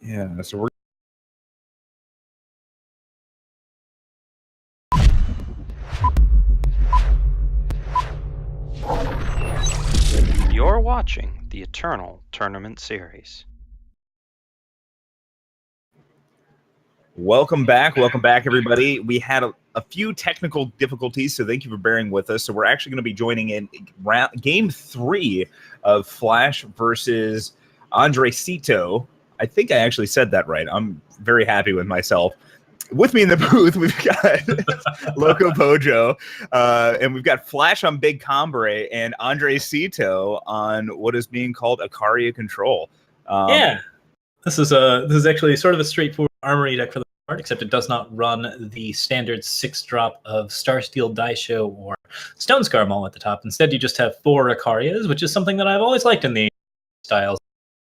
Yeah, so we're You're watching the Eternal Tournament Series. welcome back, everybody. We had a few technical difficulties, so thank you for bearing with us. So we're actually going to be joining in game 3 of Flash versus andrecito. I think I actually said that right. I'm very happy with myself. With me in the booth, we've got LocoPojo, and we've got Flash on Big Combre and andrecito on what is being called Icaria Control. Yeah, this is actually sort of a straightforward armory deck for the part, except it does not run the standard 6-drop of Starsteel Daisho or Stone Scar Maul at the top. Instead, you just have 4 Icarias, which is something that I've always liked in the styles.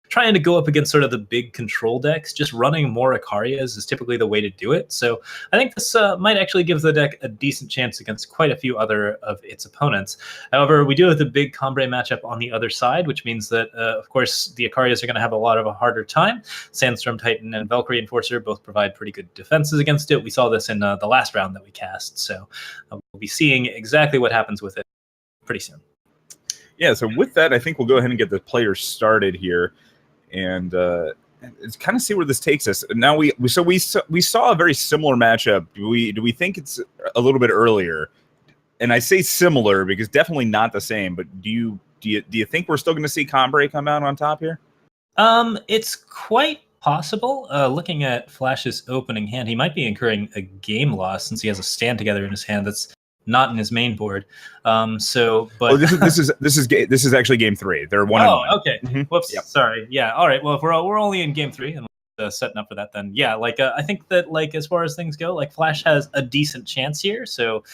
Trying to go up against sort of the big control decks, just running more Icarias is typically the way to do it. So I think this might actually give the deck a decent chance against quite a few other of its opponents. However, we do have the big Combre matchup on the other side, which means that, of course, the Icarias are going to have a lot of a harder time. Sandstorm Titan and Valkyrie Enforcer both provide pretty good defenses against it. We saw this in the last round that we cast, so we'll be seeing exactly what happens with it pretty soon. Yeah, so with that, I think we'll go ahead and get the players started here. And it's kind of see where this takes us. Now we saw a very similar matchup. Do we think it's a little bit earlier? And I say similar because definitely not the same. But do you think we're still going to see Combre come out on top here? It's quite possible. Looking at Flash's opening hand, he might be incurring a game loss since he has a stand together in his hand that's not in his main board. But this is actually game 3. They're 1-1. Oh, okay. Mm-hmm. Whoops. Yep. Sorry. Yeah. All right. Well, if we're only in game 3 and setting up for that, then yeah. I think that as far as things go, Flash has a decent chance here, so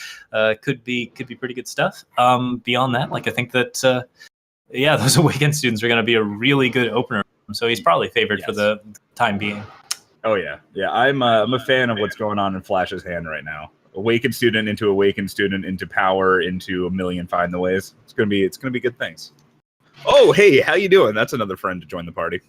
could be pretty good stuff. Beyond that, I think that those Awakened students are going to be a really good opener. So he's probably favored for the time being. Oh yeah. I'm a fan of what's going on in Flash's hand right now. Awakened student into power into a million find the ways. It's gonna be good things. Oh hey, how you doing? That's another friend to join the party.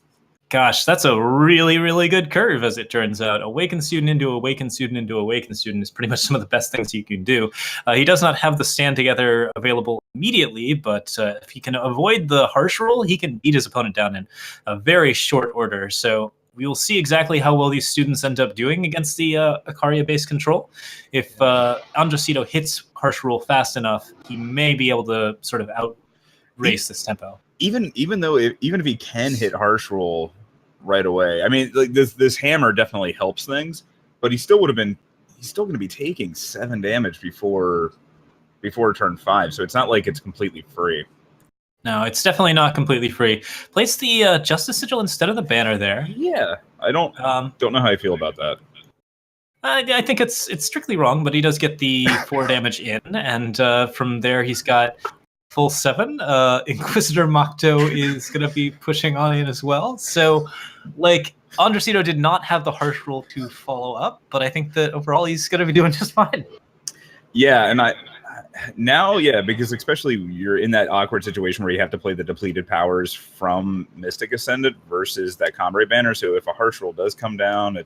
Gosh, that's a really, really good curve, as it turns out. Awakened student into Awakened student into Awakened student is pretty much some of the best things you can do. He does not have the stand together available immediately, but if he can avoid the harsh roll, he can beat his opponent down in a very short order. So we will see exactly how well these students end up doing against the Icaria-based control. If andrecito hits harsh roll fast enough, he may be able to sort of outrace this tempo. Even if he can hit harsh roll right away, I mean, this hammer definitely helps things, but he's still going to be taking 7 damage before turn 5. So it's not like it's completely free. No, it's definitely not completely free. Place the Justice Sigil instead of the banner there. Yeah, I don't know how I feel about that. I think it's strictly wrong, but he does get the 4 damage in, and from there he's got full 7. Inquisitor Makto is going to be pushing on in as well. So, andrecito did not have the harsh roll to follow up, but I think that overall he's going to be doing just fine. Yeah, and because especially you're in that awkward situation where you have to play the depleted powers from Mystic Ascendant versus that Combre banner. So if a harsh roll does come down,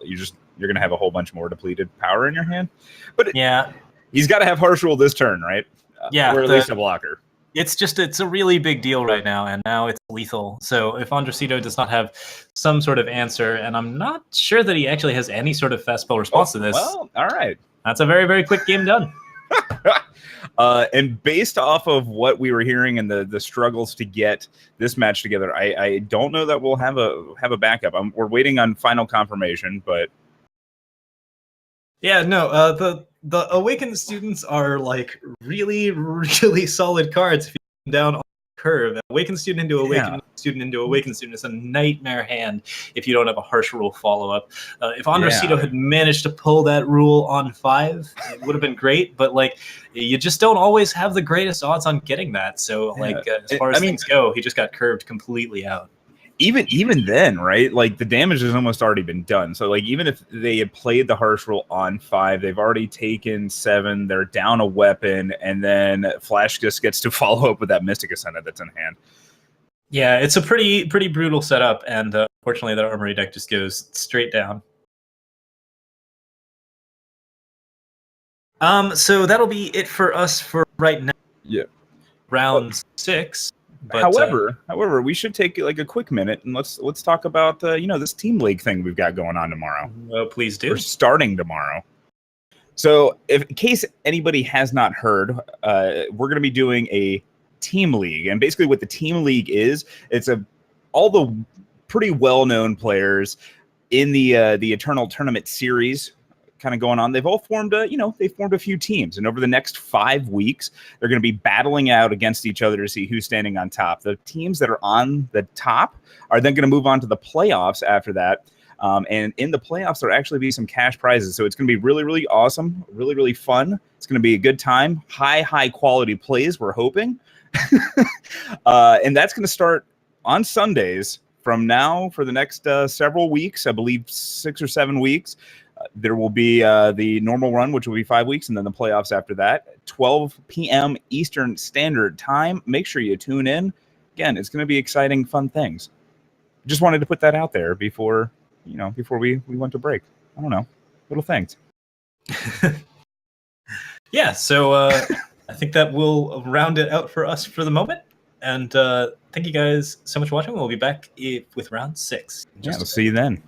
you're going to have a whole bunch more depleted power in your hand. But yeah, he's got to have harsh roll this turn, right? Yeah, or at least a blocker. It's a really big deal right now, and now it's lethal. So if andrecito does not have some sort of answer, and I'm not sure that he actually has any sort of fast spell response to this. Well, all right. That's a very, very quick game done. And based off of what we were hearing and the struggles to get this match together, I don't know that we'll have a backup. We're waiting on final confirmation, but yeah, no. The Awakened students are really, really solid cards if you put them down on the curve. Awakened student into Awakened student into Awakened student is a nightmare hand if you don't have a harsh rule follow-up. If andrecito had managed to pull that rule on 5, it would have been great, but you just don't always have the greatest odds on getting that. So as far as things go, he just got curved completely out. Even then, right? The damage has almost already been done. So even if they had played the harsh roll on 5, they've already taken 7. They're down a weapon, and then Flash just gets to follow up with that Mystic Ascendant that's in hand. Yeah, it's a pretty brutal setup, and of Fortunately, that armory deck just goes straight down. So that'll be it for us for right now. Yeah. Round 6. But, however, we should take like a quick minute and let's talk about this team league thing we've got going on tomorrow. Oh, please do. We're starting tomorrow. So, in case anybody has not heard, we're going to be doing a team league, and basically, what the team league is, it's all the pretty well-known players in the Eternal Tournament series kind of going on. They've all formed a few teams, and over the next 5 weeks, they're going to be battling out against each other to see who's standing on top. The teams that are on the top are then going to move on to the playoffs after that. And in the playoffs, there'll actually be some cash prizes. So it's going to be really, really awesome, really, really fun. It's going to be a good time. High quality plays, we're hoping. And that's going to start on Sundays from now for the next several weeks, I believe 6 or 7 weeks. There will be the normal run, which will be 5 weeks, and then the playoffs after that. 12 p.m. Eastern Standard Time. Make sure you tune in. Again, it's going to be exciting, fun things. Just wanted to put that out there before we went to break. I don't know. Little things. Yeah, so I think that will round it out for us for the moment. And thank you guys so much for watching. We'll be back with round 6. Yeah, we'll see you then.